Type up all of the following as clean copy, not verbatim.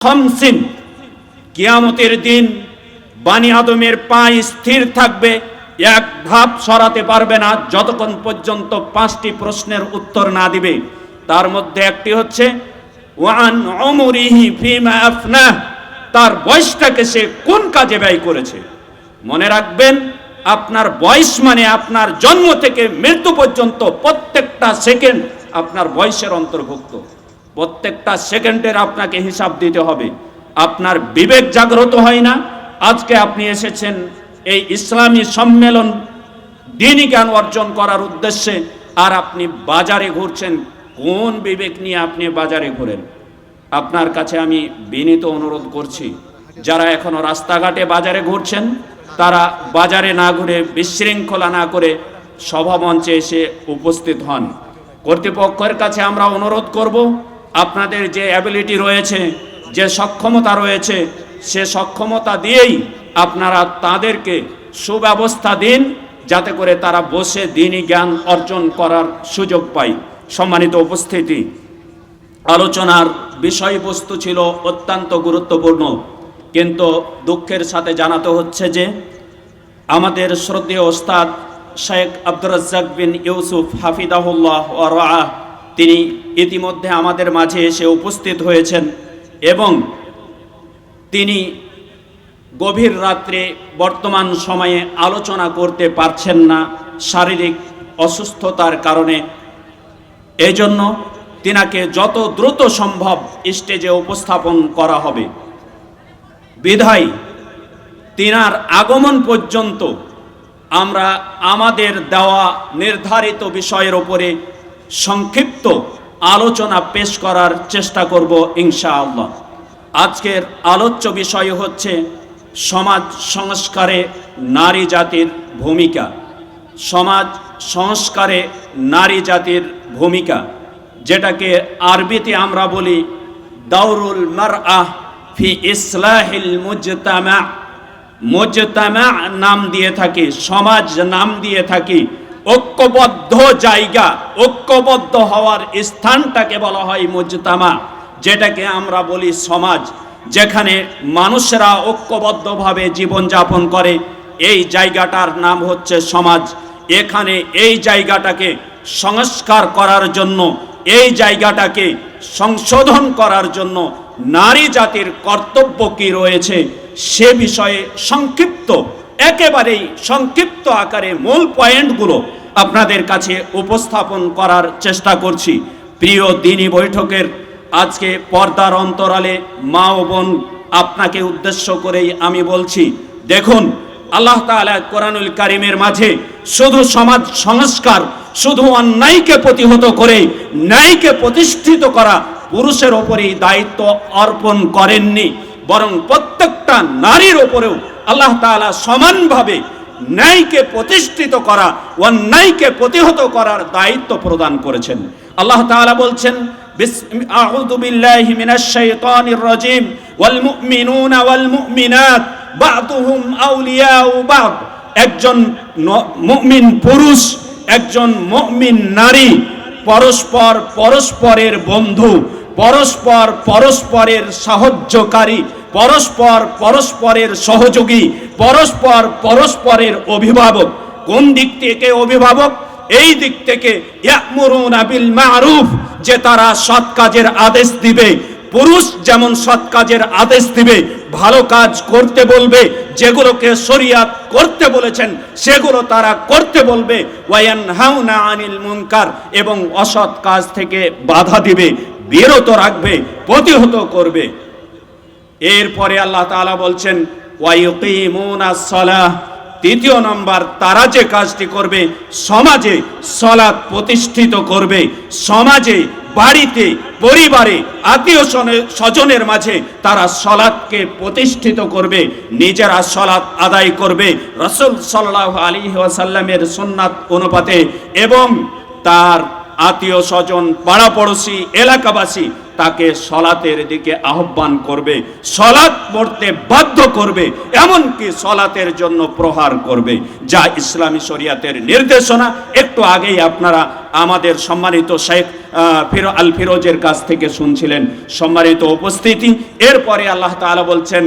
খামসিন, কিয়ামতের দিন বানি আদমের পা স্থির থাকবে, এক ধাপ সরাতে পারবে না যতক্ষণ পর্যন্ত 5টি প্রশ্নের উত্তর না দিবে। তার মধ্যে একটি হচ্ছে ওয়ান উমরিহি ফিমা আফনাহ, তার বয়সটাকে সে কোন কাজে ব্যয় করেছে। মনে রাখবেন, আপনার বয়স মানে আপনার জন্ম থেকে মৃত্যু পর্যন্ত প্রত্যেকটা সেকেন্ড আপনার বয়সের অন্তর্ভুক্ত। প্রত্যেকটা সেকেন্ডের আপনাকে হিসাব দিতে হবে। আপনার বিবেক জাগ্রত হয় না। আজকে আপনি এসেছেন এই ইসলামী সম্মেলন দ্বীনি জ্ঞান অর্জন করার উদ্দেশ্যে, আর আপনি বাজারে ঘুরছেন। কোন বিবেক নিয়ে আপনি বাজারে ঘোরেন? আপনার কাছে আমি বিনীত অনুরোধ করছি, যারা এখনো রাস্তাঘাটে বাজারে ঘুরছেন, তারা বাজারে না ঘুরে বিশৃঙ্খলা না করে সভামঞ্চে এসে উপস্থিত হন। কর্তৃপক্ষের কাছে আমরা অনুরোধ করব, আপনাদের যে অ্যাবিলিটি রয়েছে, যে সক্ষমতা রয়েছে, সে সক্ষমতা দিয়েই আপনারা তাদেরকে সুব্যবস্থা দিন, যাতে করে তারা বসে দ্বীনি জ্ঞান অর্জন করার সুযোগ পায়। সম্মানিত উপস্থিতি, আলোচনার বিষয়বস্তু ছিল অত্যন্ত গুরুত্বপূর্ণ, কিন্তু দুঃখের সাথে জানাতে হচ্ছে যে আমাদের শ্রদ্ধেয় ওস্তাদ শেখ আব্দুর রাজ্জাক বিন ইউসুফ হাফিজাহুল্লাহ ওয়া রাআহ, তিনি ইতিমধ্যে আমাদের মাঝে এসে উপস্থিত হয়েছেন এবং তিনি গভীর রাত্রে বর্তমান সময়ে আলোচনা করতে পারছেন না শারীরিক অসুস্থতার কারণে। এই জন্য তিনাকে যত দ্রুত সম্ভব স্টেজে উপস্থাপন করা হবে। বিধায় তিনার আগমন পর্যন্ত আমরা আমাদের দেওয়া নির্ধারিত বিষয়ের উপরে সংক্ষিপ্ত আলোচনা পেশ করার চেষ্টা করব ইনশাআল্লাহ। আজকের আলোচ্য বিষয় হচ্ছে সমাজ সংস্কারে নারী জাতির ভূমিকা। সমাজ সংস্কারে নারী জাতির ভূমিকা, যেটাকে আরবিতে আমরা বলি দাউরুল মারআহ ফি ইসলাহিল মুজতামা। মুজতামা নাম দিয়ে থাকি, সমাজ নাম দিয়ে থাকি। ঐক্যবদ্ধ জায়গা, ঐক্যবদ্ধ হওয়ার স্থানটাকে বলা হয় মুজতামা, যেটাকে আমরা বলি সমাজ। যেখানে মানুষেরা ঐক্যবদ্ধভাবে জীবনযাপন করে, এই জায়গাটার নাম হচ্ছে সমাজ। এখানে এই জায়গাটাকে সংস্কার করার জন্য, এই জায়গাটাকে সংশোধন করার জন্য নারী জাতির কর্তব্য কি রয়েছে সে বিষয়ে সংক্ষিপ্ত, একেবারেই সংক্ষিপ্ত আকারে মূল পয়েন্টগুলো আপনাদের কাছে উপস্থাপন করার চেষ্টা করছি। প্রিয় দ্বীনি বৈঠকের আজকে পর্দার অন্তরালে মা ও বোন, আপনাকে উদ্দেশ্য করেই আমি বলছি, দেখুন আল্লাহ তাআলা কোরআনুল কারীমের মাঝে শুধু সমাজ সংস্কার, শুধু অন্যায়কে প্রতিহত করে ন্যায়কে প্রতিষ্ঠিত করা পুরুষের ওপরেই দায়িত্ব অর্পণ করেননি, বরং প্রত্যেকটা নারীর ওপরেও আল্লাহ তাআলা সমানভাবে ন্যায়কে প্রতিষ্ঠিত করা, অন্যায়কে প্রতিহত করার দায়িত্ব প্রদান করেছেন। আল্লাহ তাআলা বলছেন, আউযু বিল্লাহি মিনাশ শাইতানির রাজীম, ওয়াল মুমিনুনা ওয়াল মুমিনাত বা'দুহুম আউলিয়াউ বা'দ। একজন মুমিন পুরুষ, একজন মুমিন নারী পরস্পর পরস্পরের বন্ধু, পরস্পর পরস্পরের সাহায্যকারী, পরস্পর পরস্পরের সহযোগী, পরস্পর পরস্পরের অভিভাবক। কোন দিক থেকে অভিভাবক? এই দিক থেকে ইয়ামুরুনা বিল মা'রুফ, যে তারা সৎ কাজের আদেশ দিবে। পুরুষ যেমন সৎ কাজের আদেশ দিবে, ভালো কাজ করতে বলবে, যেগুলোকে শরীয়ত করতে বলেছেন সেগুলো তারা করতে বলবে। ওয়ায়ানহাউনা আনিল মুনকার, এবং অসৎ কাজ থেকে বাধা দিবে, বিরত রাখবে, প্রতিহত করবে। এরপরে আল্লাহ তাআলা বলছেন ওয়ায়ুকিমুনাস সালাহ। তৃতীয় নম্বর, তারা যে কাজটি করবে, সমাজে সালাত প্রতিষ্ঠিত করবে। সমাজে, বাড়িতে, পরিবারে, আত্মীয় স্বজনের মাঝে তারা সালাতকে প্রতিষ্ঠিত করবে, নিজেরা সালাত আদায় করবে রাসূল সাল্লাল্লাহু আলাইহি ওয়াসাল্লামের সুন্নাত অনুপাতে, এবং তার আত্মীয় স্বজন, পাড়াপড়শি, এলাকাবাসী তাকে সলাতের দিকে আহ্বান করবে, সলাত পড়তে বাধ্য করবে, এমনকি সলাতের জন্য প্রহার করবে, যা ইসলামী শরিয়াতের নির্দেশনা। একটু আগেই আপনারা আমাদের সম্মানিত শেখ আল ফিরোজের কাছ থেকে শুনছিলেন। সম্মানিত উপস্থিতি, এরপরে আল্লাহ তাআলা বলছেন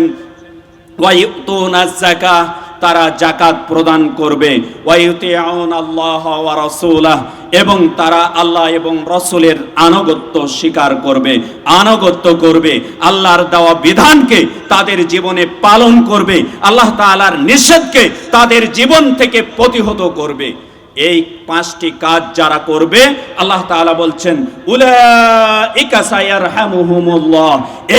ওয়ায়ুতুনা যাকাত, তারা জাকাত প্রদান করবে, ওয়ায়ুতিউনা আল্লাহ ওয়া রাসূলাহ, এবং তারা আল্লাহ এবং রাসূলের আনুগত্য স্বীকার করবে, আনুগত্য করবে, আল্লাহর দেওয়া বিধানকে তাদের জীবনে পালন করবে, আল্লাহ তাআলার নিষেধকে তাদের জীবন থেকে প্রতিহত করবে। এই পাঁচটি কাজ যারা করবে, আল্লাহ তাআলা বলছেন উলাইকা সায়ারহামুহুমুল্লাহ,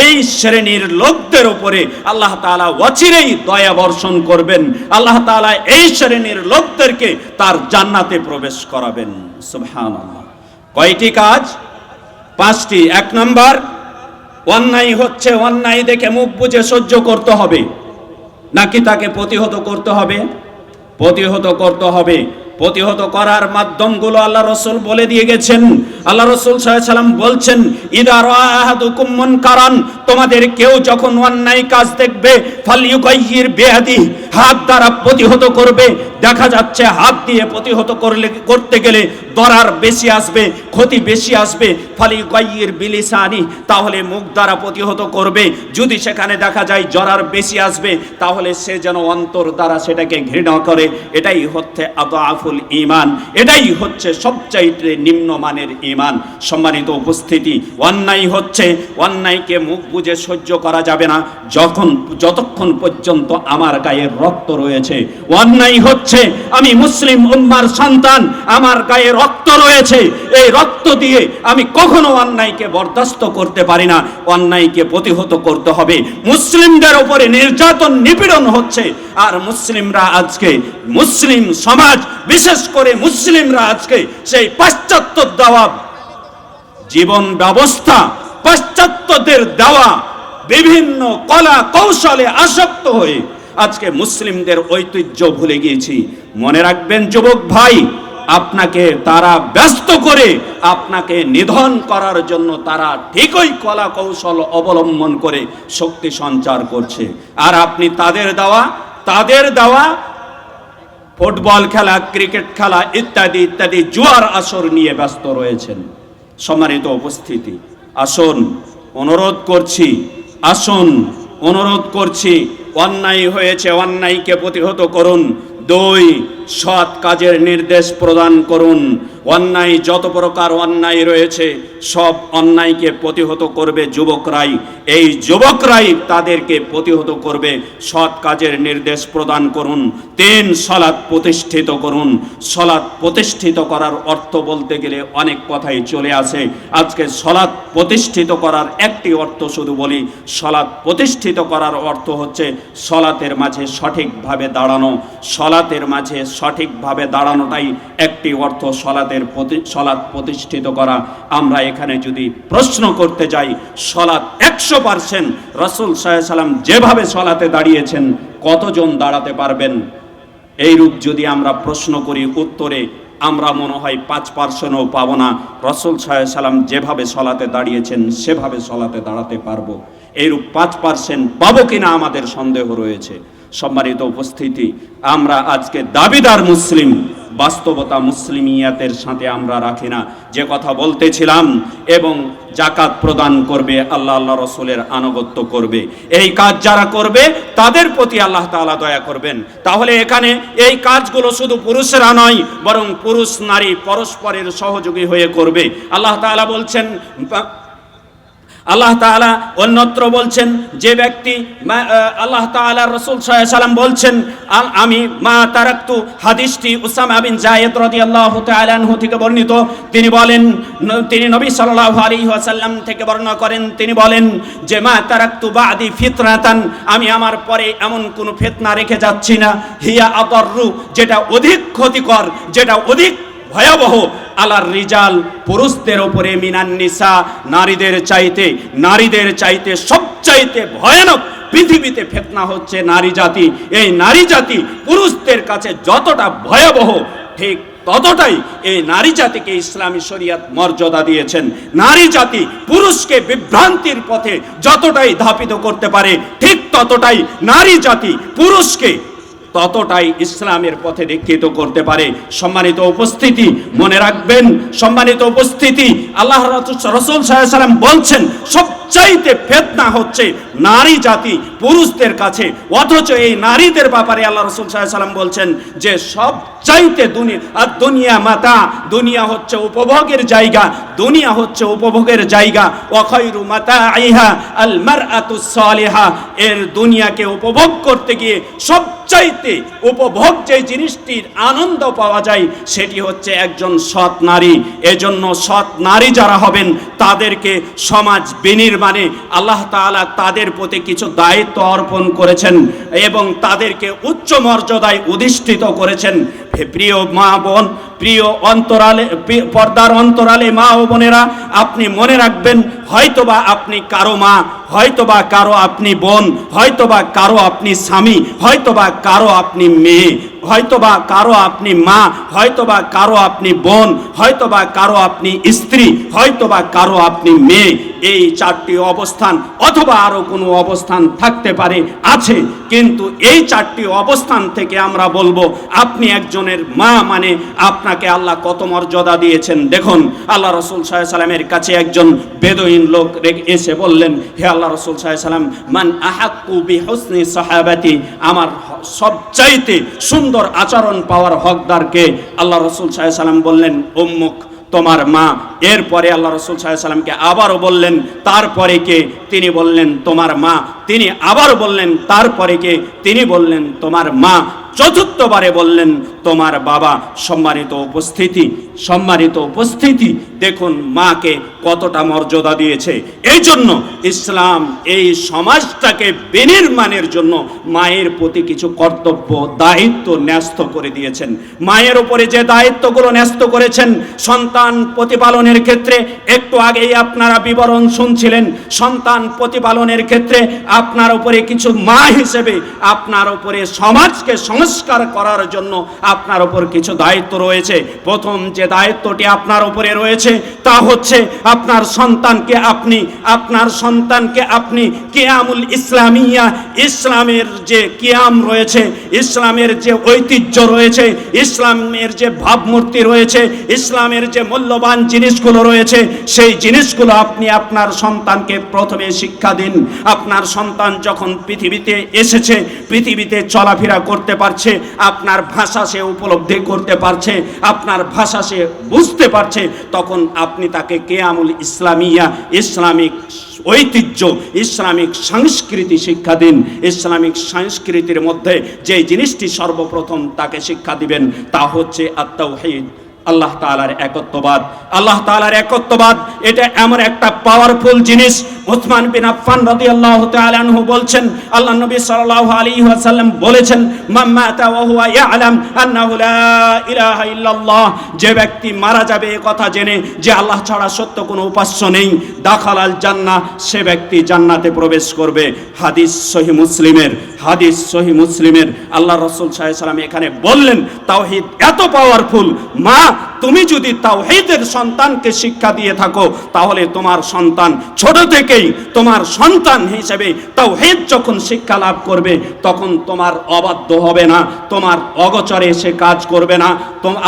এই শ্রেণীর লোকদের উপরে আল্লাহ তাআলা অচিরেই দয়া বর্ষণ করবেন। আল্লাহ তাআলা এই শ্রেণীর লোকদেরকে তার জান্নাতে প্রবেশ করাবেন। সুবহানাল্লাহ। কয়টি কাজ? পাঁচটি। এক নাম্বার, অন্যায় হচ্ছে, অন্যায় দেখে মুখ বুজে সহ্য করতে হবে, নাকি তাকে প্রতিহত করতে হবে? প্রতিহত করতে হবে। প্রতিহত করার মাধ্যমগুলো আল্লাহ রাসূল বলে দিয়ে গেছেন। আল্লাহ রাসূল সাল্লাল্লাহু আলাইহি ওয়াসাল্লাম বলছেন, ইদা রাআ আহাদুকুম মুনকারান, তোমাদের কেউ যখন অন্যায় কাজ দেখবে, ফালইউগাইয়ির বিয়াদিহি, হাত দ্বারা প্রতিহত করবে। দেখা যাচ্ছে হাত দিয়ে প্রতিহত করতে গেলে দরার বেশি আসবে, ক্ষতি বেশি আসবে। ফালইউগাইয়ির বিলিসানি, তাহলে মুখ দ্বারা প্রতিহত করবে। যদি সেখানে দেখা যায় জরার বেশি আসবে, তাহলে সে যেন অন্তর দ্বারা সেটাকে ঘৃণা করে। এটাই হচ্ছে আদাফুল ঈমান, এটাই হচ্ছে সবচাইতে নিম্নমানের ঈমান। সম্মানিত উপস্থিতি, অন্যায় হচ্ছে, অন্যায়কে মুখ বুজে সহ্য করা যাবে না যতক্ষণ পর্যন্ত আমার গায়ে রক্ত রয়েছে। অন্যায় হচ্ছে, আমি মুসলিম উম্মার সন্তান, আমার গায়ে রক্ত রয়েছে, এই রক্ত দিয়ে আমি কখনো অন্যায়কে বরদাস্ত করতে পারি না। অন্যায়কে প্রতিহত করতে হবে। মুসলিমদের উপরে নির্যাতন, নিপীড়ন হচ্ছে, আর মুসলিমরা আজকে, মুসলিম সমাজ, বিশেষ করে মুসলিমরা আজকে সেই পাশ্চাত্য দেওয়া জীবন ব্যবস্থা, পাশ্চাত্যদের দেওয়া বিভিন্ন কলা কৌশলে আসক্ত হয়ে আজকে মুসলিমদের ঐতিহ্য ভুলে গিয়েছি। মনে রাখবেন যুবক ভাই, আপনাকে তারা ব্যস্ত করে আপনাকে নিধন করার জন্য তারা ঠিকই কলা কৌশল অবলম্বন করে শক্তি সঞ্চার করছে, আর আপনি তাদের দেওয়া ফুটবল খেলা, ক্রিকেট খেলা ইত্যাদি ইত্যাদি জুয়ার আসর নিয়ে ব্যস্ত রয়েছেন। সম্মানিত উপস্থিতি, আসুন অনুরোধ করছি, আসুন অনুরোধ করছি, অন্যায় হয়েছে, অন্যায়কে প্রতিহত করুন। 2, সৎ কাজের নির্দেশ প্রদান করুন। অন্যায়, যত প্রকার অন্যায় রয়েছে সব অন্যায়কে প্রতিহত করবে যুবকরাই। এই যুবকরাই তাদেরকে প্রতিহত করবে। সৎ কাজের নির্দেশ প্রদান করুন। 3, সালাত প্রতিষ্ঠিত করুন। সালাত প্রতিষ্ঠিত করার অর্থ বলতে গেলে অনেক কথাই চলে আসে। আজকে সালাত প্রতিষ্ঠিত করার একটি অর্থ শুধু বলি, সালাত প্রতিষ্ঠিত করার অর্থ হচ্ছে সালাতের মাঝে সঠিকভাবে দাঁড়ানো। সালাতের মাঝে সঠিকভাবে দাঁড়ানোটাই একটি অর্থ, সালাত প্রতিষ্ঠিত করা। আমরা এখানে যদি প্রশ্ন করতে যাই, সালাত 100% রাসূল সাল্লাল্লাহু আলাইহি ওয়াসাল্লাম যেভাবে সালাতে দাঁড়িয়েছেন কতজন দাঁড়াতে পারবেন? এইরূপ যদি আমরা প্রশ্ন করি, উত্তরে আমরা মনে হয় 5%ও পাবো না। রাসূল সাল্লাল্লাহু আলাইহি ওয়াসাল্লাম যেভাবে সালাতে দাঁড়িয়েছেন সেভাবে সালাতে দাঁড়াতে পারবো, এইরূপ 5% পাবো কিনা আমাদের সন্দেহ রয়েছে। সম্মানিত উপস্থিতি, আমরা আজকে দাবিদার মুসলিম, বাস্তবতা মুসলিমিয়াতের সাথে আমরা রাখি না। যে কথা বলতেছিলাম, এবং জাকাত প্রদান করবে, আল্লাহ রাসূলের আনুগত্য করবে, এই কাজ যারা করবে তাদের প্রতি আল্লাহ তাআলা দয়া করবেন। তাহলে এখানে এই কাজগুলো শুধু পুরুষেরা নয়, বরং পুরুষ নারী পরস্পরের সহযোগী হয়ে করবে। আল্লাহ তাআলা বলছেন, আল্লাহ তাআলা অন্যত্র বলছেন, যে ব্যক্তি, আল্লাহ তাআলা রাসূল সাল্লাল্লাহু আলাইহি ওয়াসাল্লাম বলছেন, আমি মা তারাকতু, হাদিসটি উসামা বিন যায়েদ রাদিয়াল্লাহু তাআলা আনহু থেকে বর্ণিত। তিনি বলেন, তিনি নবী সাল্লাল্লাহু আলাইহি ওয়াসাল্লাম থেকে বর্ণনা করেন, তিনি বলেন যে মা তারাকতু বাদি ফিতনাতান, আমি আমার পরে এমন কোন ফিতনা রেখে যাচ্ছি না, হিয়া আদাররু, যেটা অধিক ক্ষতিকর, যেটা অধিক ভয়াবহ, আলার রিজাল, পুরুষদের উপরে, মিনান নিসা, নারীদের চাইতে সবচাইতে ভয়ানক পৃথিবীতে ফিতনা হচ্ছে নারী জাতি। এই নারী জাতি পুরুষদের কাছে যতটা ভয়াবহ, ঠিক ততটাই এই নারী জাতিকে ইসলামী শরিয়ত মর্যাদা দিয়েছেন। নারী জাতি পুরুষকে বিভ্রান্তির পথে যতটাই ধাপিত করতে পারে, ঠিক ততটাই নারী জাতি পুরুষকে ততটাই ইসলামের পথে দীক্ষিত করতে পারে। সম্মানিত উপস্থিতি, মনে রাখবেন, সম্মানিত উপস্থিতি, আল্লাহ রাসূল সাল্লাল্লাহু আলাইহি সাল্লাম বলছেন সবচাইতে ফিতনা হচ্ছে নারী জাতি পুরুষদের কাছে, অথচ এই নারীদের ব্যাপারে আল্লাহ রাসূল সাল্লাল্লাহু আলাইহি সাল্লাম বলছেন যে সবচাইতে দুনিয়া মাতা, দুনিয়া হচ্ছে উপভোগের জায়গা, দুনিয়া হচ্ছে উপভোগের জায়গা। ওয়া খায়রু মাতাইহা আল মারআতুস সালিহা, এর দুনিয়াকে উপভোগ করতে গিয়ে সবচাইতে উপভোগ যে জিনিসটির আনন্দ পাওয়া যায় সেটি হচ্ছে একজন সৎ নারী। এজন্য সৎ নারী যারা হবেন তাদেরকে সমাজ বিনির্মাণে আল্লাহ তাআলা তাদের প্রতি কিছু দায়িত্ব অর্পণ করেছেন এবং তাদেরকে উচ্চ মর্যাদায় অধিষ্ঠিত করেছেন। প্রিয় মা বোন, প্রিয় অন্তরালে, পর্দার অন্তরালে মা ও বোনেরা, আপনি মনে রাখবেন, হয়তোবা আপনি কারো মা, হয়তোবা কারো আপনি বোন, হয়তোবা কারো আপনি স্বামী, হয়তোবা কারো আপনি মেয়ে, হয়তোবা কারো আপনি মা, হয়তোবা কারো আপনি বোন, হয়তোবা কারো আপনি স্ত্রী, হয়তোবা কারো আপনি মেয়ে। এই চারটি অবস্থান অথবা আরো কোনো অবস্থান থাকতে পারে, আছে, কিন্তু এই চারটি অবস্থান থেকে আমরা বলবো আপনি একজনের মা, মানে আপনাকে আল্লাহ কত মর্যাদা দিয়েছেন। দেখুন, আল্লাহ রাসূল সাল্লাল্লাহু আলাইহি সাল্লামের কাছে একজন বেদুইন লোক এসে বললেন, হে আল্লাহ রাসূল সাল্লাল্লাহু আলাইহি সাল্লাম, মান আহাক্কু বিহুসনি সাহাবাতি, আমার সবচাইতে সুন্দর আচরণ পাওয়ার হকদারকে? আল্লাহ রাসূল সাল্লাল্লাহু আলাইহি সাল্লাম বললেন, উম্মুক, তোমার মা। এরপরে আল্লাহ রাসূল সাল্লাল্লাহু আলাইহি সাল্লামকে আবারও বললেন, তারপরে কে? তিনি বললেন, তোমার মা। তিনি আবার বললেন, তারপরে কে? তিনি বললেন, তোমার মা। চতুর্থবারে বললেন, তোমার বাবা। সম্মানিত উপস্থিতি, সম্মানিত উপস্থিতি, দেখুন মাকে কতটা মর্যাদা দিয়েছে। এই জন্য ইসলাম এই সমাজটাকে বিনির্মাণের জন্য মায়ের প্রতি কিছু কর্তব্য, দায়িত্ব ন্যস্ত করে দিয়েছেন। মায়ের উপরে যে দায়িত্বগুলো ন্যস্ত করেছেন সন্তান প্রতিপালনের ক্ষেত্রে, একটু আগেই আপনারা বিবরণ শুনছিলেন, সন্তান প্রতিপালনের ক্ষেত্রে আপনার উপরে কিছু মা হিসেবে আপনার উপরে সমাজকে সংস্কার করার জন্য আপনার উপর কিছু দায়িত্ব রয়েছে। প্রথম যে দায়িত্বটি আপনার উপরে রয়েছে তা হচ্ছে আপনার সন্তানকে আপনি কিয়ামুল ইসলামিয়া, ইসলামের যে কিয়াম রয়েছে, ইসলামের যে ঐতিহ্য রয়েছে, ইসলামের যে ভাবমূর্তি রয়েছে, ইসলামের যে মূল্যবান জিনিসগুলো রয়েছে, সেই জিনিসগুলো আপনি আপনার সন্তানকে প্রথমে শিক্ষা দিন। আপনার সন্তান যখন পৃথিবীতে এসেছে, পৃথিবীতে চলাফেরা করতে পারছে, আপনার ভাষা সে উপলব্ধি করতে পারছে, আপনার ভাষা সে বুঝতে পারছে, তখন আপনি তাকে কিয়ামুল ইসলামিয়া, ইসলামিক ঐতিহ্য, ইসলামিক সংস্কৃতি শিক্ষা দিন। ইসলামিক সংস্কৃতির মধ্যে যে জিনিসটি সর্বপ্রথম তাকে শিক্ষা দিবেন তা হচ্ছে আত-তাওহীদ, আল্লাহ তাআলার একত্ববাদ। আল্লাহ তাআলার একত্ববাদ এটা এমন একটা পাওয়ারফুল জিনিস। উসমান বিন আফফান রাদিয়াল্লাহু তাআলা আনহু বলছেন, আল্লাহ নবী সাল্লাল্লাহু আলাইহি ওয়াসাল্লাম বলেছেন, মান মাতা ওয়া হুয়া ইয়ালাম আন্নাহু লা ইলাহা ইল্লাল্লাহ, যে ব্যক্তি মারা যাবে এই কথা জেনে যে আল্লাহ ছাড়া সত্য কোনো উপাস্য নেই, দাখালাল জান্নাহ, সে ব্যক্তি জান্নাতে প্রবেশ করবে। হাদিস সহিহ মুসলিমের, হাদিস সহিহ মুসলিমের। আল্লাহ রাসূল সাল্লাল্লাহু আলাইহি ওয়াসাল্লাম এখানে বললেন তাওহীদ এত পাওয়ারফুল। মা, তুমি যদি তাওহীদের সন্তানকে শিক্ষা দিয়ে থাকো তাহলে তোমার সন্তান ছোট থেকেই তোমার সন্তান হিসেবে তাওহীদ যখন শিক্ষা লাভ করবে তখন তোমার অবাধ্য হবে না, তোমার অগোচরে সে কাজ করবে না,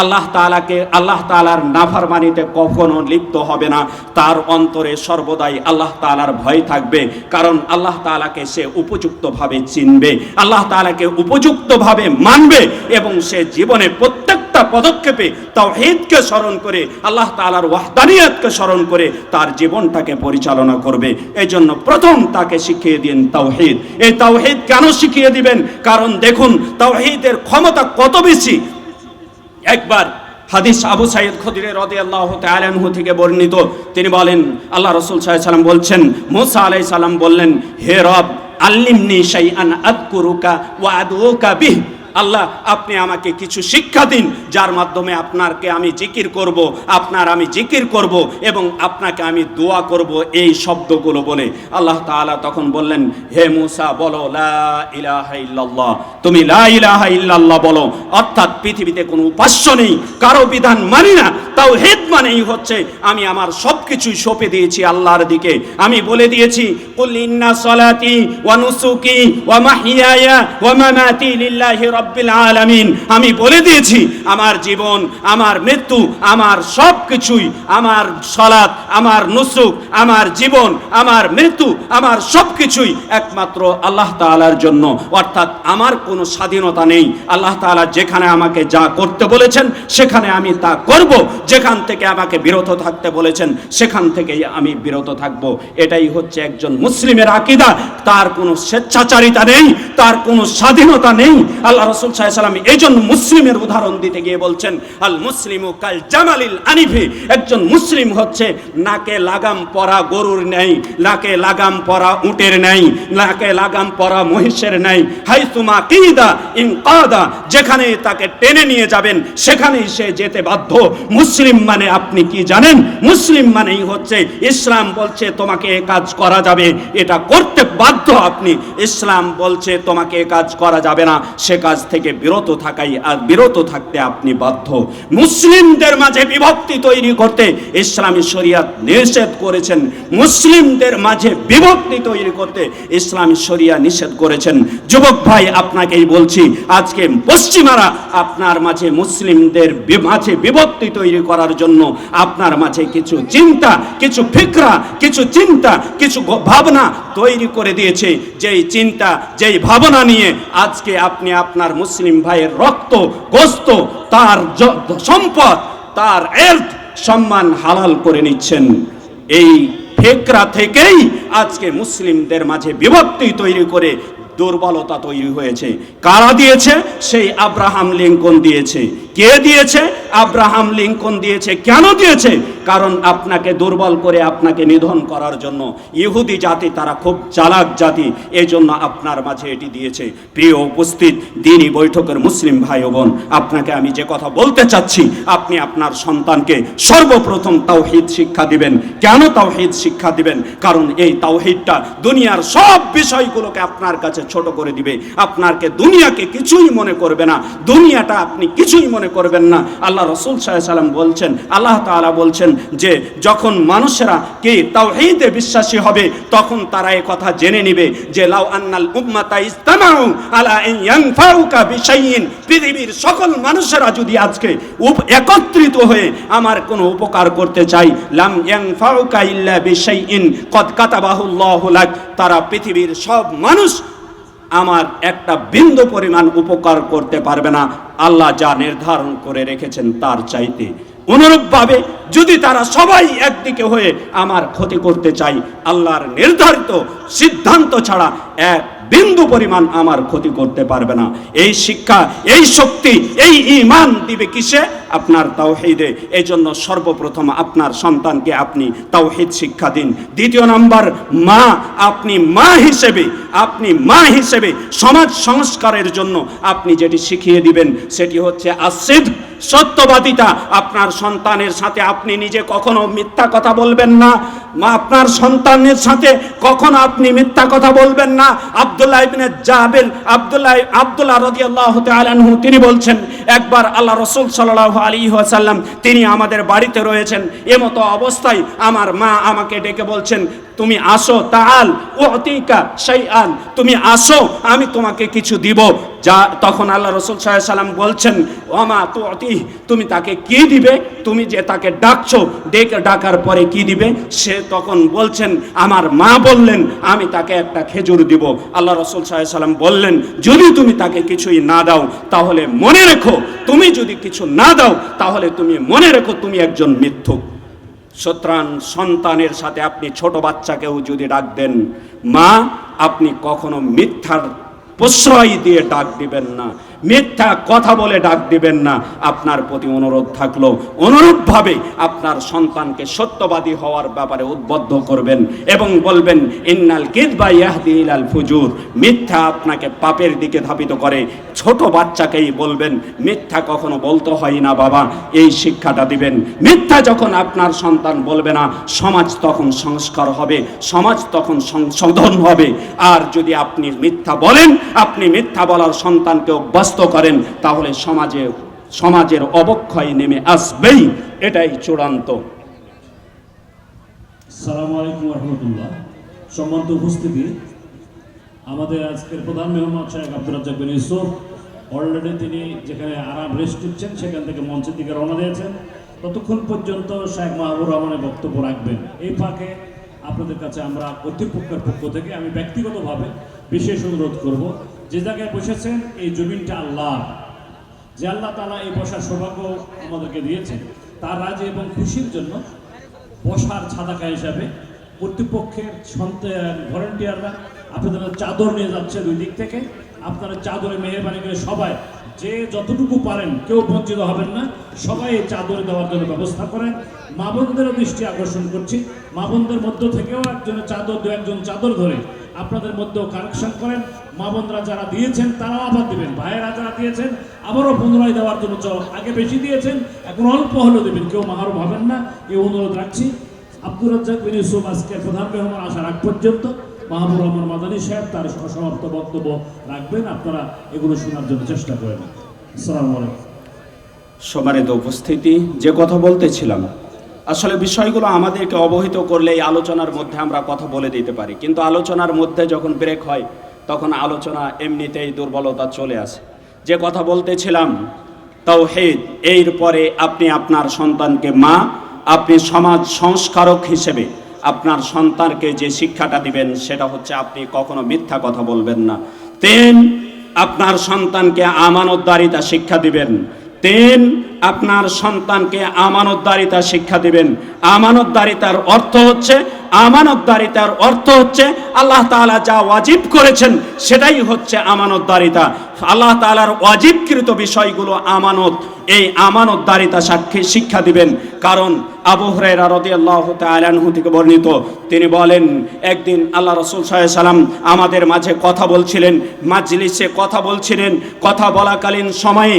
আল্লাহ তাআলার নাফরমানিতে কখনো লিপ্ত হবে না। তার অন্তরে সর্বদাই আল্লাহ তাআলার ভয় থাকবে, কারণ আল্লাহ তাআলাকে সে উপযুক্তভাবে চিনবে, আল্লাহ তাআলাকে উপযুক্তভাবে মানবে এবং সে জীবনে প্রত্যেকটা পদক্ষেপে তাওহীদকে স্মরণ করে, আল্লাহ তাআলার ওয়াহদানিয়তকে স্মরণ করে তার জীবনটাকে পরিচালনা করবে। এই জন্য প্রথম তাকে শিখিয়ে দিন তাওহীদ। এই তাওহীদ কেন শিখিয়ে দিবেন? কারণ দেখুন তাওহীদের ক্ষমতা কত বেশি। একবার হাদিস আবু সাঈদ খুদরি রাদিয়াল্লাহু তাআলা আনহু থেকে বর্ণিত, তিনি বলেন, আল্লাহ রাসূল সাল্লাল্লাহু আলাইহি সাল্লাম বলছেন, মুসা আলাইহিস সালাম বললেন, হে রব, আল্লিমনি শাইআন আযকুরুকা ওয়া আদউকা বিহ, আল্লাহ আপনি আমাকে কিছু শিক্ষা দিন, যার মাধ্যমে আপনাকে আমি জিকির করব, আমি জিকির করব এবং আপনাকে আমি দোয়া করব, এই শব্দগুলো বলে। আল্লাহ তাআলা তখন বললেন, হে মূসা বলো লা ইলাহা ইল্লাল্লাহ, তুমি লা ইলাহা ইল্লাল্লাহ বলো, অর্থাৎ পৃথিবীতে কোনো উপাস্য নেই, কারো বিধান মানি না। তাওহীদ মানেই হচ্ছে আমি আমার সবকিছুই সঁপে দিয়েছি আল্লাহর দিকে। আমি বলে দিয়েছি, কুল ইন্না সলাতি ওয়া নুসুকি ওয়া মাহইয়ায়া ওয়া মামাতি লিল্লাহি রাব্বিল আলামিন। আমি বলে দিয়েছি আমার জীবন, আমার মৃত্যু, আমার সবকিছুই, আমার সালাত, আমার নুসুক, আমার জীবন, আমার মৃত্যু, আমার সবকিছুই একমাত্র আল্লাহ তাআলার জন্য। অর্থাৎ আমার কোনো স্বাধীনতা নেই। আল্লাহ তাআলা যেখানে আমাকে যা করতে বলেছেন সেখানে আমি তা করব, যেখান থেকে আমাকে বিরত থাকতে বলেছেন সেখান থেকেই আমি বিরত থাকব। এটাই হচ্ছে একজন মুসলিমের আকীদা। তার কোনো স্বেচ্ছাচারিতা নেই, তার কোনো স্বাধীনতা নেই। আল্লাহ রাসূল সাল্লাল্লাহু আলাইহি ওয়াসাল্লাম এইজন্য মুসলিমের উদাহরণ দিতে গিয়ে বলছেন, আল মুসলিমু কাল জামালিল আনিফি। একজন মুসলিম হচ্ছে নাকে লাগাম পরা গরুর নেই, নাকে লাগাম পরা উটের নেই, নাকে লাগাম পরা মহিষের নেই। হাইসুমা কিদা ইনকাদা, যেখানে তাকে টেনে নিয়ে যাবেন সেখানেই সে যেতে বাধ্য। মুসলিম মানে আপনি কি জানেন? মুসলিম মানেই হচ্ছে ইসলাম বলছে তোমাকে এ কাজ করা যাবে, এটা করতে বাধ্য আপনি। ইসলাম বলছে তোমাকে এ কাজ করা যাবে না, সে কাজ থেকে বিরত থাকাই আর বিরত থাকতে আপনি বাধ্য। মুসলিমদের মাঝে বিভক্তি তৈরি করতে ইসলামী শরিয়াত নিষেধ করেছেন। মুসলিমদের মাঝে বিভক্তি তৈরি করতে ইসলামী শরিয়া নিষেধ করেছেন। যুবক ভাই আপনাকেই বলছি, আজকে পশ্চিমারা আপনার মাঝে মুসলিমদের মাঝে বিভক্তি তৈরি করার জন্য আপনার মাঝে কিছু চিন্তা, কিছু ফিকরা, কিছু চিন্তা, কিছু ভাবনা তৈরি করে দিয়েছে। যেই চিন্তা, যেই ভাবনা নিয়ে আজকে আপনি আপনার মুসলিম ভাইয়ের রক্ত, গোশত, তার সম্পদ, তার এর্থ, সম্মান হালাল করে নিচ্ছেন। এই ফিকরা থেকেই আজকে মুসলিমদের মাঝে বিভক্তি তৈরি করে দুর্বলতা তৈরি হয়েছে। কারা দিয়েছে? সেই আব্রাহাম লিঙ্কন দিয়েছে। কে দিয়েছে? আব্রাহাম লিঙ্কন দিয়েছে। কেন দিয়েছে? কারণ আপনাকে দুর্বল করে আপনাকে নিধন করার জন্য। ইহুদি জাতি তারা খুব চালাক জাতি, এজন্য আপনার মাঝে এটি দিয়েছে। প্রিয় উপস্থিত দ্বীনি বৈঠকের মুসলিম ভাই ও বোন, আপনাকে আমি যে কথা বলতে চাচ্ছি, আপনি আপনার সন্তানকে সর্বপ্রথম তাওহীদ শিক্ষা দিবেন। কেন তাওহীদ শিক্ষা দিবেন? কারণ এই তাওহীদটা দুনিয়ার সব বিষয়গুলোকে আপনার কাছে ছোট করে দিবে। আপনাকে দুনিয়াকে কিছুই মনে করবে না, দুনিয়াটা আপনি কিছুই মনে করবেন না। আল্লাহ রাসূল সাল্লাল্লাহু আলাইহি ওয়াসাল্লাম বলছেন, আল্লাহ তাআলা বলছেন যে যখন মানুষেরা কি তাওহীদে বিশ্বাসী হবে তখন তারা এই কথা জেনে নেবে যে লাউ আন্নাল উম্মাতা ইসতামাউ আলা আন ইয়ানফাউকা বিশাইইন, পৃথিবীর সকল মানুষেরা যদি আজকে একত্রিত হয়ে আমার কোনো উপকার করতে চাই, লাম ইয়ানফাউকা ইল্লা বিশাইইন কদ কাতাবাহুল্লাহু লাক, তারা পৃথিবীর সব মানুষ আমার একটা বিন্দু পরিমাণ উপকার করতে পারবে না আল্লাহ যা নির্ধারণ করে রেখেছেন তার চাইতে। অনুরূপভাবে যদি তারা সবাই একদিকে হয়ে আমার ক্ষতি করতে চাই, আল্লাহর নির্ধারিত সিদ্ধান্ত ছাড়া এক বিন্দু পরিমাণ আমার ক্ষতি করতে পারবে না। এই শিক্ষা, এই শক্তি, এই ঈমান দিবে কিসে? আপনার তাওহীদে। এই জন্য সর্বপ্রথম আপনার সন্তানকে আপনি তাওহীদ শিক্ষা দিন। দ্বিতীয় নাম্বার, মা, আপনি মা হিসেবে সমাজ সংস্কারের জন্য আপনি যেটি শিখিয়ে দিবেন সেটি হচ্ছে আসিদ, সত্যবাদিতা। আপনার সন্তানের সাথে আপনি নিজে কখনো মিথ্যা কথা বলবেন না। আপনার সন্তানের সাথে কখনো আপনি মিথ্যা কথা বলবেন না। আব্দুল্লাহ ইবনে জাবের, আব্দুল্লাহ রাদিয়াল্লাহু তাআলা আনহু তিনি বলছেন, একবার আল্লাহ রাসূল সাল্লাল্লাহু আলাইহি ওয়াসাল্লাম তিনি আমাদের বাড়িতে রয়েছেন। এমতো অবস্থায় আমার মা আমাকে ডেকে বলছেন, তুমি আসো, তাআল উতিকা শাইআন, তুমি আসো আমি তোমাকে কিছু দিব। যা তখন আল্লাহ রাসূল সাল্লাল্লাহু আলাইহি ওয়াসাল্লাম বলছেন, ওমা তুতি, তুমি তাকে কি দিবে? তুমি যে তাকে ডাকছো, ডাকার পরে কি দিবে? সে তখন বলছেন, আমার মা বললেন আমি তাকে একটা খেজুর দিব। আল্লাহ রাসূল সাল্লাল্লাহু আলাইহি ওয়াসাল্লাম বললেন, যদি তুমি তাকে কিছুই না দাও তাহলে মনে রেখো, তুমি যদি কিছু না দাও তাহলে তুমি মনে রেখো তুমি একজন মিথ্যুক। সুতরাং সন্তানের সাথে আপনি ছোট বাচ্চাকেও যদি ডাক দেন, মা, আপনি কখনো মিথ্যার প্রশ্রয় দিয়ে ডাক দিবেন না। মিথ্যা কথা বলে ডাক দিবেন না। আপনার প্রতি অনুরোধ থাকলো অনুরূপভাবে আপনার সন্তানকে সত্যবাদী হওয়ার ব্যাপারে উদ্বুদ্ধ করবেন এবং বলবেন ইন্নাল কিযবা ইয়াহদি ইলাল ফুজুর, মিথ্যা আপনাকে পাপের দিকে ধাবিত করে। ছোট বাচ্চাকেই বলবেন মিথ্যা কখনো বলতে হয় না বাবা, এই শিক্ষাটা দিবেন। মিথ্যা যখন আপনার সন্তান বলবে না, সমাজ তখন সংস্কার হবে, সমাজ তখন সংশোধন হবে। আর যদি আপনি মিথ্যা বলেন, আপনি মিথ্যা বলার সন্তানকে অভ্যস্ত করেন, তাহলে সমাজের অবক্ষয় নেমে আসবেই, এটাই চূড়ান্ত। আসসালামু আলাইকুম ওয়া রাহমাতুল্লাহ। সম্মানিত উপস্থিতি, আমাদের আজকের প্রধান মেহমান শেখ আব্দুর রাজ্জাক বিন ইউসুফ অলরেডি তিনি যেখানে আরাম রেস্ট নিচ্ছেন সেখান থেকে মঞ্চের দিকে রওনা দিয়েছেন। ততক্ষণ পর্যন্ত শেখ মাহবুবুর রহমানের বক্তব্য রাখবেন। এই ফাঁকে আপনাদের কাছে আমরা কর্তৃপক্ষের পক্ষ থেকে আমি ব্যক্তিগতভাবে বিশেষ অনুরোধ করব, যে জায়গায় বসেছেন এই জমিনটা আল্লাহ, যে আল্লাহ তাআলা এই বসার সৌভাগ্য আমাদেরকে দিয়েছেন, তার রাজি এবং খুশির জন্য বসার ছাদাকা হিসাবে কর্তৃপক্ষের ভলেন্টিয়াররা আপনাদের চাদর নিয়ে যাচ্ছে দুই দিক থেকে। আপনারা চাদরে মেহেরবানি করে সবাই যে যতটুকু পারেন, কেউ বঞ্চিত হবেন না, সবাই এই চাদরে দেওয়ার জন্য ব্যবস্থা করেন। মা বোনদেরও দৃষ্টি আকর্ষণ করছি, মা বোনদের মধ্য থেকেও একজনের চাদর, দু একজন চাদর ধরে আপনাদের মধ্যেও কালেকশন করেন। মা বোনরা যারা দিয়েছেন তারাও আবার দেবেন, ভাইয়েরা যারা দিয়েছেন আবারও পুনরায় দেওয়ার জন্য আগে বেশি দিয়েছেন, এখন অল্প হলেও দেবেন, কেউ মাহারও ভাবেন না, এই অনুরোধ রাখছি। আব্দুর রাজ্জাক বিন ইউসুফ আজকে প্রধান মেহমান আসার আগ পর্যন্ত মাহবুবুর রহমান মাদানী সাহেব তার সমাপ্ত বক্তব্য রাখবেন। আপনারা এগুলো শোনার জন্য চেষ্টা করেন। আসসালামু আলাইকুম। সম্মানিত উপস্থিতি, যে কথা বলতেছিলাম, আসলে বিষয়গুলো আমাদেরকে অবহিত করলে এই আলোচনার মধ্যে আমরা কথা বলে দিতে পারি, কিন্তু আলোচনার মধ্যে যখন ব্রেক হয় তখন আলোচনা এমনিতেই দুর্বলতা চলে আসে। যে কথা বলতেছিলাম তাওহীদ, এর পরে আপনি আপনার সন্তানকে আপনি সমাজ সংস্কারক হিসেবে আপনার সন্তানকে যে শিক্ষাটা দিবেন সেটা হচ্ছে আপনি কখনো মিথ্যা কথা বলবেন না। 3, আপনার সন্তানকে আমানতদারিতা শিক্ষা দিবেন। 3, আপনার সন্তানকে আমানতদারিতা শিক্ষা দিবেন। আমানতদারিতার অর্থ হচ্ছে আল্লাহ তাআলা যা ওয়াজিব করেছেন সেটাই হচ্ছে আমানতদারিতা। আল্লাহ তাআলার ওয়াজিবকৃত বিষয়গুলো আমানত, এই আমানতদারিতা শিক্ষা দিবেন। কারণ আবু হুরায়রা রাদিয়াল্লাহু তাআলা আনহু থেকে বর্ণিত, তিনি বলেন একদিন আল্লাহ রাসূল সাল্লাল্লাহু আলাইহি ওয়াসাল্লাম আমাদের মাঝে কথা বলছিলেন, মাজলিসে কথা বলছিলেন। কথা বলাকালীন সময়ে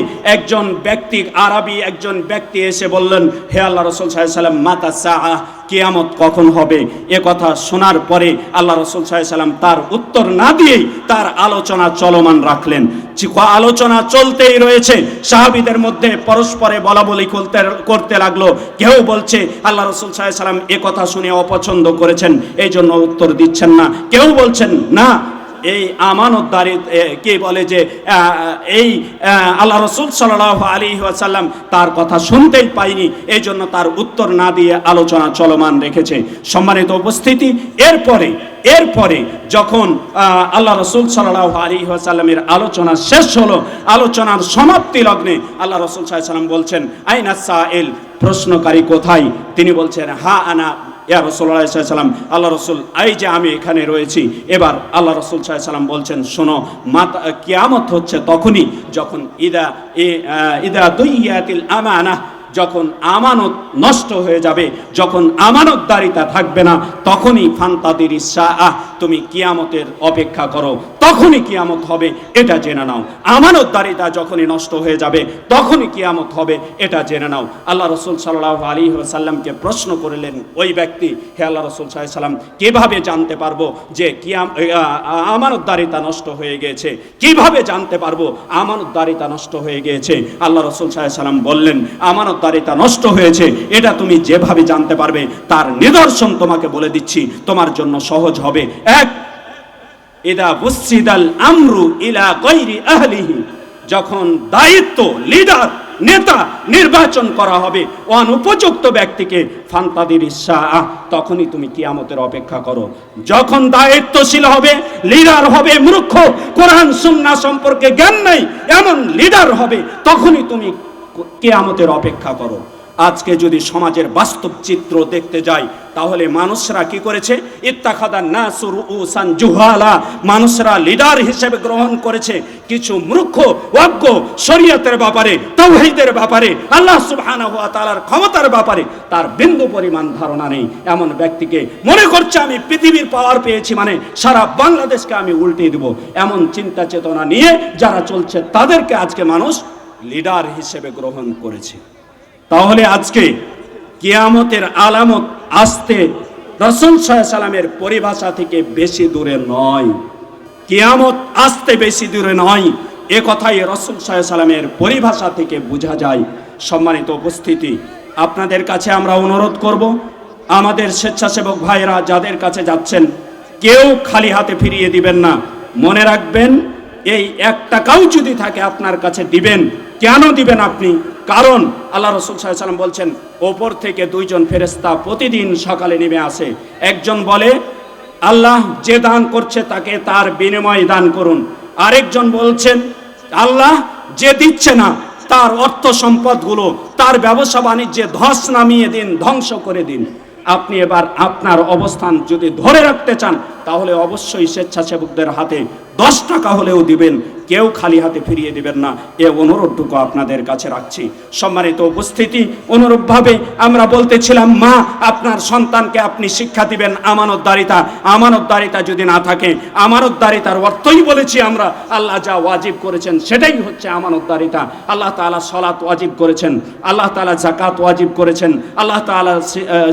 আরবি একজন ব্যক্তি এসে বললেন, হে আল্লাহ রাসূল সাল্লাল্লাহু আলাইহি ওয়াসাল্লাম, মাতা সাআহ, কিয়ামত কখন হবে? এ কথা শোনার পরে আল্লাহ রাসূল সাল্লাল্লাহু আলাইহি ওয়াসাল্লাম তার উত্তর না দিয়েই তার আলোচনা চলমান রাখলেন। আলোচনা চলতেই রয়েছে, সাহাবীদের মধ্যে পরস্পরে বলাবলি করতে লাগলো। কেউ বলছে আল্লাহ রাসূল সাল্লাল্লাহু আলাইহি ওয়াসাল্লাম এ কথা শুনে অপছন্দ করেছেন, এই জন্য উত্তর দিচ্ছেন না। কেউ বলছেন না, এই আমানতদারি কে বলে যে এই আল্লাহ রাসূল সাল্লাল্লাহু আলাইহি ওয়াসাল্লাম তার কথা শুনতেই পাইনি, এই জন্য তার উত্তর না দিয়ে আলোচনা চলমান রেখেছে। সম্মানিত উপস্থিতি, এরপরে যখন আল্লাহ রাসূল সাল্লাল্লাহু আলাইহি ওয়াসাল্লামের আলোচনা শেষ হলো, আলোচনার সমাপ্তি লগ্নে আল্লাহ রাসূল সাল্লাল্লাহু আলাইহি ওয়াসাল্লাম বলছেন, আইনা সাইল, প্রশ্নকারী কোথায়? তিনি বলছেন, হা আনা ইয়া রাসূলুল্লাহ সাল্লাল্লাহু আলাইহি ওয়াসাল্লাম, আল্লাহ রাসূল এই যে আমি এখানে রয়েছি। এবার আল্লাহ রাসূল সাল্লাল্লাহু আলাইহি ওয়াসাল্লাম বলছেন, শোনো, কিয়ামত হচ্ছে তখনই যখন ইদা দুইয়াতিল আমানাহ, যখন আমানত নষ্ট হয়ে যাবে, যখন আমানতদারিতা থাকবে না, তখনই ফান্তাদিরিস সাআহ, তুমি কিয়ামতের অপেক্ষা করো, তখনই কিয়ামত হবে, এটা জেনে নাও। আমানতদারিতা যখনই নষ্ট হয়ে যাবে তখনই কিয়ামত হবে, এটা জেনে নাও। আল্লাহ রাসূল সাল্লাল্লাহু আলাইহি ওয়াসাল্লামকে প্রশ্ন করলেন ওই ব্যক্তি, হে আল্লাহ রাসূল সাল্লাল্লাহু আলাইহি ওয়াসাল্লাম, কিভাবে জানতে পারবো যে আমানতদারিতা নষ্ট হয়ে গিয়েছে? কিভাবে জানতে পারবো আমানতদারিতা নষ্ট হয়ে গিয়েছে? আল্লাহ রাসূল সাল্লাল্লাহু আলাইহি ওয়াসাল্লাম বললেন, আমানতদারিতা নষ্ট হয়েছে এটা তুমি যেভাবে জানতে পারবে তার নিদর্শন তোমাকে বলে দিচ্ছি, তোমার জন্য সহজ হবে। এক, ইদা বুসিদাল আমরু ইলা গায়রি আহলিহি, যখন দায়িত্ব, লিডার, নেতা নির্বাচন করা হবে অনুপযুক্ত ব্যক্তিকে, ফান্তাদিরিস সাআহ, তখনই তুমি কিয়ামতের অপেক্ষা করো। যখন দায়িত্বশীল হবে, লিডার হবে মূর্খ, কোরআন সুন্নাহ সম্পর্কে জ্ঞান নাই এমন লিডার হবে, তখনই তুমি কিয়ামতের অপেক্ষা করো। আজকে যদি সমাজের বাস্তব চিত্র দেখতে যাই তাহলে মানুষরা কি করেছে, ইত্তাখাদান নাসু রুউসান জুহালা, মানুষরা লিডার হিসেবে গ্রহণ করেছে কিছু মূর্খ অজ্ঞ, শরীয়তের ব্যাপারে, তাওহীদের ব্যাপারে, আল্লাহ সুবহানাহু ওয়া তাআলার ক্ষমতার ব্যাপারে তার বিন্দু পরিমাণ ধারণা নেই এমন ব্যক্তিকে মনে করছে আমি পৃথিবীর পাওয়ার পেয়েছি মানে সারা বাংলাদেশকে আমি উল্টে দেব, এমন চিন্তা চেতনা নিয়ে যারা চলছে তাদেরকে আজকে মানুষ লিডার হিসেবে গ্রহণ করেছে। তাহলে আজকে কিয়ামতের আলামত আসতে রাসূল সাল্লাল্লাহু আলাইহি সাল্লামের পরিভাষা থেকে বেশি দূরে নয়, কিয়ামত আসতে বেশি দূরে নয়, এ কথাই রাসূল সাল্লাল্লাহু আলাইহি সাল্লামের পরিভাষা থেকে বোঝা যায়। সম্মানিত উপস্থিতি, আপনাদের কাছে আমরা অনুরোধ করব, আমাদের স্বেচ্ছাসেবক ভাইরা যাদের কাছে যাচ্ছেন কেউ খালি হাতে ফিরিয়ে দিবেন না। মনে রাখবেন, এই 1 টাকাও যদি থাকে আপনার কাছে দিবেন। কেন দিবেন আপনি? কারণ আল্লাহ রাসূল সাল্লাল্লাহু আলাইহি ওয়াসাল্লাম বলছেন ওপর থেকে 2 জন ফেরেশতা প্রতিদিন সকালে নেমে আসে। একজন বলে আল্লাহ যে দান করছে তাকে তার বিনিময় দান করুন, আরেকজন বলছেন আল্লাহ যে দিচ্ছে না তার অর্থ সম্পদগুলো, তার ব্যবসা বাণিজ্যে ধস নামিয়ে দিন, ধ্বংস করে দিন। আপনি এবার আপনার অবস্থান যদি ধরে রাখতে চান তাহলে অবশ্যই স্বেচ্ছাসেবকদের হাতে 10 টাকা হলেও দিবেন, কেউ খালি হাতে ফিরিয়ে দিবেন না, এ অনুরোধটুকু আপনাদের কাছে রাখছি। সম্মানিত উপস্থিতি, অনুরূপভাবে আমরা বলতেছিলাম মা আপনার সন্তানকে আপনি শিক্ষা দিবেন আমানতদারিতা। আমানতদারিতা যদি না থাকে, আমানতদারিতার অর্থই বলেছি আমরা, আল্লাহ যা ওয়াজিব করেছেন সেটাই হচ্ছে আমানতদারিতা। আল্লাহ তাআলা সালাত ওয়াজিব করেছেন, আল্লাহ তাআলা যাকাত ওয়াজিব করেছেন, আল্লাহ তাআলা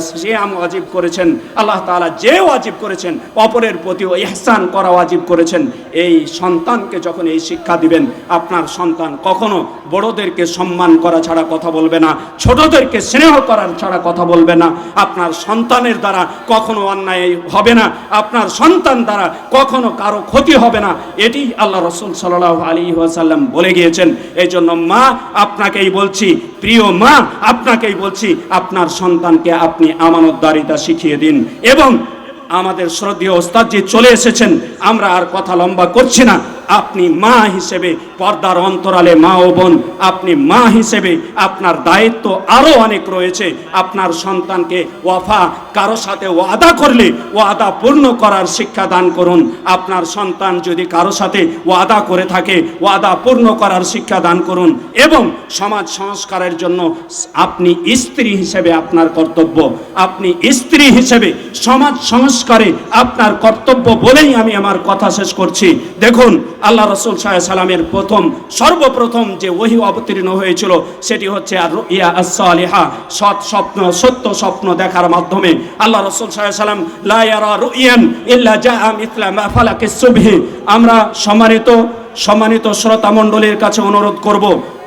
সিয়াম ওয়াজিব করেছেন, আল্লাহ তাআলা যে ওয়াজিব করেছেন অপরের প্রতি ইহসান করা ওয়াজিব করেছেন। এই সন্তানকে যখন এই শিক্ষা দিবেন, আপনার সন্তান কখনো বড়দেরকে সম্মান করা ছাড়া কথা বলবে না, ছোটদেরকে স্নেহ করার ছাড়া কথা বলবে না। আপনার সন্তানের দ্বারা কখনো অন্যায় হবে না, আপনার সন্তান দ্বারা কখনো কারো ক্ষতি হবে না, এটি আল্লাহ রাসূল সাল্লাল্লাহু আলাইহি ওয়াসাল্লাম বলে গিয়েছেন। এই জন্য মা আপনাকেই বলছি, প্রিয় মা আপনাকেই বলছি, আপনার সন্তানকে আপনি আমানতদারিতা শিখিয়ে দিন। এবং আমাদের শ্রদ্ধেয় ওস্তাদজি চলে এসেছেন, আমরা আর কথা লম্বা করছি না। আপনি মা হিসেবে, পর্দার অন্তরালে মা ও বোন, আপনি মা হিসেবে আপনার দায়িত্ব আরো অনেক রয়েছে। আপনার সন্তানকে ওয়াফা, কারো সাথে ওয়াদা করলে ওয়াদা পূর্ণ করার শিক্ষা দান করুন। আপনার সন্তান যদি কারো সাথে ওয়াদা করে থাকে ওয়াদা পূর্ণ করার শিক্ষা দান করুন। এবং সমাজ সংস্কারের জন্য আপনি স্ত্রী হিসেবে আপনার কর্তব্য, আপনি স্ত্রী হিসেবে সমাজ সংস্কারে আপনার কর্তব্য বলেই আমি আমার কথা শেষ করছি। দেখুন, আল্লাহ রাসূল সাল্লাল্লাহু আলাইহি সাল্লামের সর্বপ্রথম যে ওহী অবতীর্ণ হয়েছিল সেটি হচ্ছে আর-রুইয়া আস-সালিহা, সৎ স্বপ্ন, সত্য স্বপ্ন দেখার মাধ্যমে। আল্লাহ রাসূল সাল্লাল্লাহু আলাইহি সাল্লাম লা ইয়ারা রুইয়ান ইল্লা জাআ মিথলা মা ফালাকিস সুবহি। আমরা সম্মানিত শ্রোতা মণ্ডলীর কাছে অনুরোধ করব,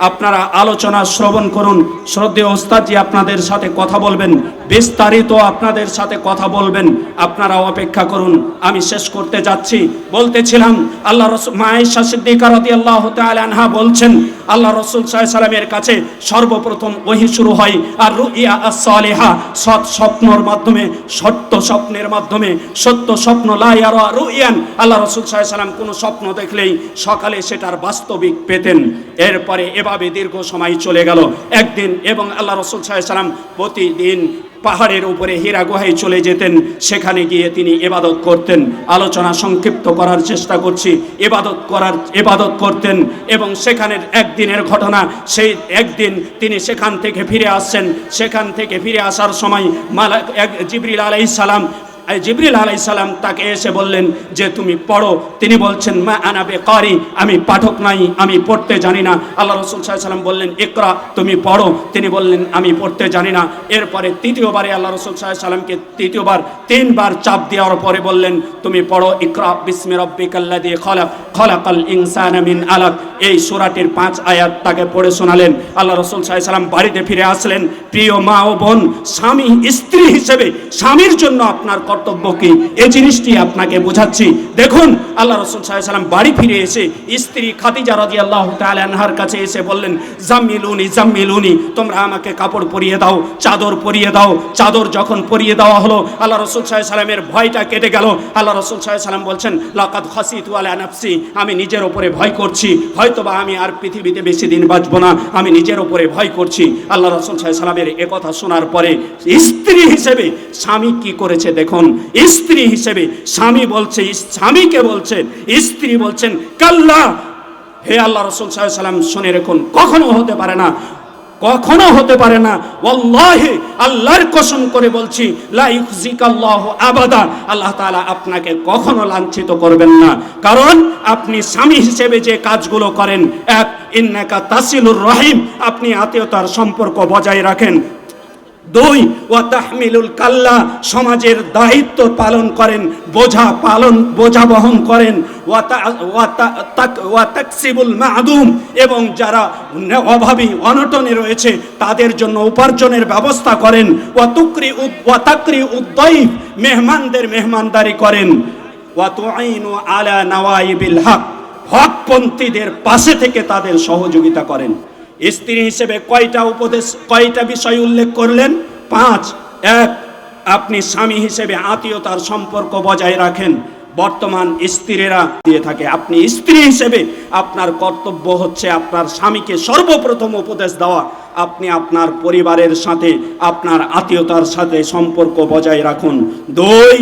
আপনারা আলোচনা শ্রবণ করুন। শ্রদ্ধেয় ওস্তাদজি আপনাদের সাথে কথা বলবেন, বিস্তারিত আপনাদের সাথে কথা বলবেন, আপনারা অপেক্ষা করুন। আমি শেষ করতে যাচ্ছি। বলতেছিলাম আল্লাহ রাসূল মা আয়েশা সিদ্দিকা রাদিয়াল্লাহু তাআলা আনহা বলছেন আল্লাহ রাসূল সাল্লাল্লাহু আলাইহি সাল্লামের কাছে সর্বপ্রথম ওহী শুরু হয় আর রুইয়া আস-সালিহা, সৎ স্বপ্নের মাধ্যমে, সত্য স্বপ্নের মাধ্যমে। সত্য স্বপ্ন লা ইয়ারা রুইয়ান, আল্লাহ রাসূল সাল্লাল্লাহু আলাইহি সাল্লাম কোনো স্বপ্ন দেখলেই সকালে সেটার বাস্তবিক পেতেন। এরপরে এভাবে দীর্ঘ সময় চলে গেল একদিন, এবং আল্লাহ রাসূল সাল্লাল্লাহু আলাইহি সাল্লাম প্রতিদিন পাহাড়ের উপরে হীরা গুহায় চলে যেতেন, সেখানে গিয়ে তিনি ইবাদত করতেন। আলোচনা সংক্ষিপ্ত করার চেষ্টা করছি। ইবাদত করতেন, এবং সেখানের একদিনের ঘটনা, সেই একদিন তিনি সেখান থেকে ফিরে আসছেন। সেখান থেকে ফিরে আসার সময় জিবরিল আলাইহিস সালাম তাকে এসে বললেন যে তুমি পড়ো। তিনি বলছেন মা আনা বিকারি, আমি পাঠক নাই, আমি পড়তে জানি না। আল্লাহ রাসূল সাল্লাল্লাহু আলাইহি সাল্লাম বললেন ইকরা, তুমি পড়ো। তিনি বললেন আমি পড়তে জানি না। এরপরে তৃতীয়বারে আল্লাহ রাসূল সাল্লাল্লাহু আলাইহি সাল্লামকে তৃতীয়বার 3 বার চাপ দেওয়ার পরে বললেন তুমি পড়ো ইকরা বিসমি রাব্বিকাল্লাযী খালাক খালাকাল ইনসানা মিন আলাক। এই সূরাটির 5 আয়াত তাকে পড়ে শোনালেন। আল্লাহ রাসূল সাল্লাল্লাহু আলাইহি সাল্লাম বাড়িতে ফিরে আসলেন। প্রিয় মা ও বোন, স্বামী স্ত্রী হিসেবে স্বামীর জন্য আপনার কর্তব্য কি, এই জিনিসটি আপনাকে বোঝাচ্ছি। দেখুন, আল্লাহ রাসূল সাল্লাল্লাহু আলাইহি সাল্লাম বাড়ি ফিরে এসে স্ত্রী খাদিজা রাদিয়াল্লাহু তাআলা আনহার কাছে এসে বললেন জাম্মিলুনি, তোমরা আমাকে কাপড় পরিয়ে দাও, চাদর পরিয়ে দাও। চাদর যখন পরিয়ে দেওয়া হলো, আল্লাহ রাসূল সাল্লাল্লাহু আলাইহি সাল্লামের ভয়টা কেটে গেল। আল্লাহ রাসূল সাল্লাল্লাহু আলাইহি সাল্লাম বলছেন লাকাদ খাসিতু আলা নাফসি, আমি নিজের উপরে ভয় করছি, হয়তোবা আমি আর পৃথিবীতে বেশি দিন বাঁচব না, আমি নিজের উপরে ভয় করছি। আল্লাহ রাসূল সাল্লাল্লাহু আলাইহি সাল্লামের হুজুরের একথা শোনার পরে স্ত্রী হিসেবে স্বামী কি করেছে দেখুন। স্ত্রী হিসেবে স্বামী বলছে, স্বামীকে বলছেন, স্ত্রী বলছেন কাল্লা, হে আল্লাহ রাসূল সাল্লাল্লাহু আলাইহি ওয়াসাল্লাম শুনে রাখুন, কখনো হতে পারে না, কখনো হতে পারে না। ওয়াল্লাহি, আল্লাহর কসম করে বলছি, লা ইউখজিকাল্লাহু আবাদা, আল্লাহ তাআলা আপনাকে কখনো লাঞ্ছিত করবেন না। কারণ আপনি স্বামী হিসেবে যে কাজগুলো করেন, এক, ইন্নাকা তাসিলুর রহিম, আপনি আত্মীয়তার সম্পর্ক বজায় রাখেন। দুই, ওয়া তাহমিলুল কাল্লা, সমাজের দায়িত্ব পালন করেন, বোঝা বহন করেন। ওয়া তাকসিবুল মা'দুম, এবং যারা অভাবী অনটনে রয়েছে তাদের জন্য উপার্জনের ব্যবস্থা করেন। ওয়া তাকরি উদ্দাইফ, মেহমানদের মেহমানদারি করেন। ওয়া তুআইনু আলা নাওয়াইবিল হক, হকপন্থীদের পাশে থেকে তাদের সহযোগিতা করেন। স্ত্রী হিসেবে কয়টা বিষয় উল্লেখ করলেন? 5। এক, আপনি স্বামী হিসেবে আত্মীয়তার সম্পর্ক বজায় রাখেন। বর্তমান স্ত্রীরা দিয়ে থাকে, আপনি স্ত্রী হিসেবে আপনার কর্তব্য হচ্ছে আপনার স্বামীকে সর্বপ্রথম উপদেশ দেওয়া। আপনি আপনার পরিবারের সাথে, আপনার আত্মীয়তার সাথে সম্পর্ক বজায় রাখুন। 2,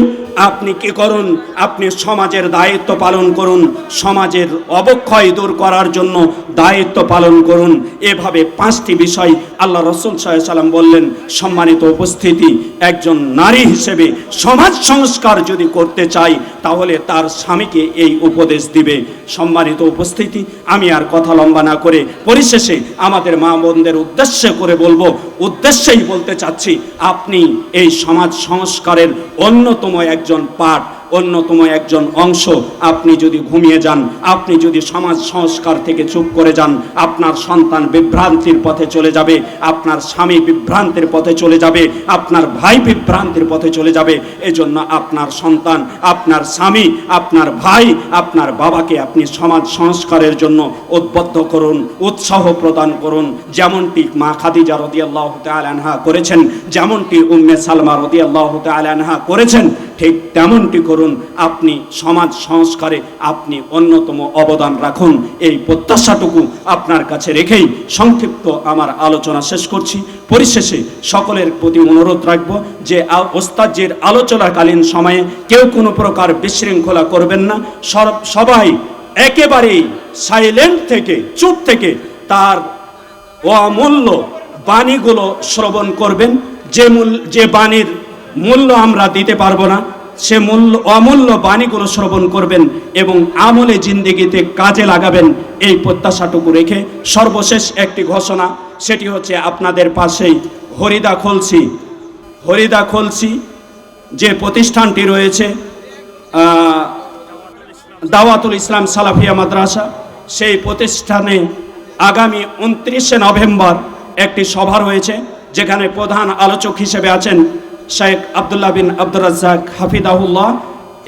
আপনি কি করুন? আপনি সমাজের দায়িত্ব পালন করুন, সমাজের অবক্ষয় দূর করার জন্য দায়িত্ব পালন করুন। এভাবে 5টি বিষয় আল্লাহ রাসূল সাল্লাল্লাহু আলাইহি ওয়াসাল্লাম বললেন। সম্মানিত উপস্থিতি, একজন নারী হিসেবে সমাজ সংস্কার যদি করতে চায় তাহলে তার স্বামীকে এই উপদেশ দিবে। সম্মানিত উপস্থিতি, আমি আর কথা লম্বা না করে পরিশেষে আমাদের মা বোনদের উদ্দেশ্যে করে বলবো, উদ্দেশ্যেই বলতে চাচ্ছি, আপনি এই সমাজ সংস্কারের অন্যতম একজন পার্ট, অন্যতম একজন অংশ। আপনি যদি ঘুমিয়ে যান, আপনি যদি সমাজ সংস্কার থেকে চুপ করে যান, আপনার সন্তান বিভ্রান্তির পথে চলে যাবে, আপনার স্বামী বিভ্রান্তির পথে চলে যাবে, আপনার ভাই বিভ্রান্তির পথে চলে যাবে। এজন্য আপনার সন্তান, আপনার স্বামী, আপনার ভাই, আপনার বাবাকে আপনি সমাজ সংস্কারের জন্য উদ্বুদ্ধ করুন, উৎসাহ প্রদান করুন। যেমনটি মা খাদিজা রাদিয়াল্লাহু তাআলা আনহা করেছেন, যেমনটি উম্মে সালমা রাদিয়াল্লাহু তাআলা আনহা করেছেন, ঠিক তেমনটি করুন। আপনি সমাজ সংস্কারে আপনি অন্যতম অবদান রাখুন। এই প্রত্যাশাটুকু আপনার কাছে রেখেই সংক্ষিপ্ত আমার আলোচনা শেষ করছি। পরিশেষে সকলের প্রতি অনুরোধ রাখব যে ওস্তাদজির আলোচনাকালীন সময়ে কেউ কোনো প্রকার বিশৃঙ্খলা করবেন না। সবাই একেবারেই সাইলেন্ট থেকে, চুপ থেকে তার অমূল্য বাণীগুলো শ্রবণ করবেন। যে বাণীর মূল্য আমরা দিতে পারবো না, সে অমূল্য বাণীগুলো শ্রবণ করবেন এবং আমলে জিন্দেগিতে কাজে লাগাবেন, এই প্রত্যাশাটুকু রেখে সর্বশেষ একটি ঘোষণা, সেটি হচ্ছে আপনাদের পাশেই হরিদা খলসি যে প্রতিষ্ঠানটি রয়েছে, দাওয়াতুল ইসলাম সালাফিয়া মাদ্রাসা, সেই প্রতিষ্ঠানে আগামী 29শে নভেম্বর একটি সভা রয়েছে, যেখানে প্রধান আলোচক হিসেবে আছেন শেখ আব্দুল্লাহ বিন আব্দুর রাজ্জাক হাফিজাহুল্লাহ,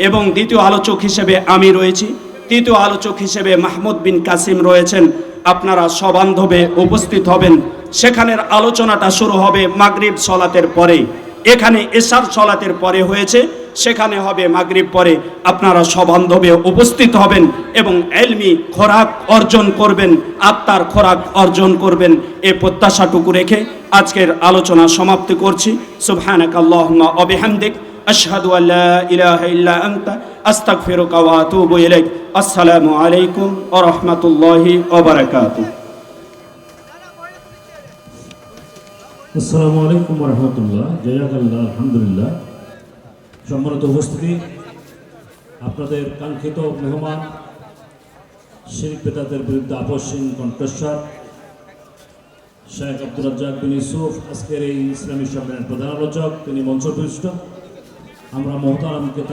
এবং দ্বিতীয় আলোচক হিসেবে আমি রয়েছি, তৃতীয় আলোচক হিসেবে মাহমুদ বিন কাসিম রয়েছেন। আপনারা সবান্ধবে উপস্থিত হবেন। সেখানের আলোচনাটা শুরু হবে মাগরিব সলাতের পরে। এখানে এশার সলাতের পরে হয়েছে, সেখানে হবে মাগরিব পরে। আপনারা সবান্ধবে উপস্থিত হবেন এবং ইলমি খোরাক অর্জন করবেন, আত্মার খোরাক অর্জন করবেন, এই প্রত্যাশাটুকু রেখে আজকের আলোচনা সমাপ্তি করছি। সুবহানাকাল্লাহুম্মা ওয়া বিহামদিক, আশহাদু আল্লা ইলাহা ইল্লা আনতা, আস্তাগফিরুকা ওয়া আতুবু ইলাইক। আসসালামু আলাইকুম ওয়া রাহমাতুল্লাহি ওয়া বারাকাতুহু। আসসালামু আলাইকুম ওয়া রাহমাতুল্লাহ। জাযাকাল্লাহ, আলহামদুলিল্লাহ। সম্মানিত উপস্থিতি, আপনাদের কাঙ্ক্ষিত মেহমান, শিরক বিদআতের বিরুদ্ধে আপসহীন কণ্ঠস্বর শেখ আব্দুর রাজ্জাক বিন ইউসুফ আজকের এই ইসলামী সম্মেলনের প্রধান আলোচক, তিনি মঞ্চপ্রবিষ্ট। আমরা মোহতারামকে